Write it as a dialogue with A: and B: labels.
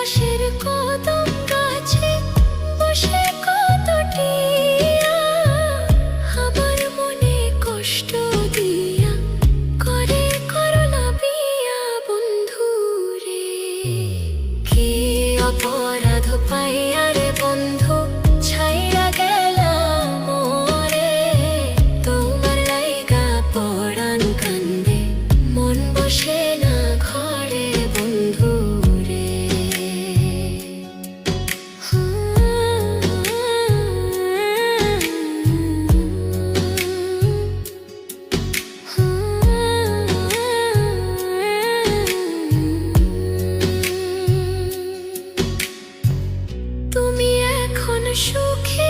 A: পাশের কদম গাছে বসে কতটিয়া আমার মনে কষ্ট দিয়া করে করলা বিয়া বন্ধু রে। কি অপরাধ পাইয়া রে বন্ধু ছাইরা গেলাম মোরে, তোমার লাইগা পরাণ কান্দে মন বসে না ঘরে বন্ধু রে। তুমি এখন সুখে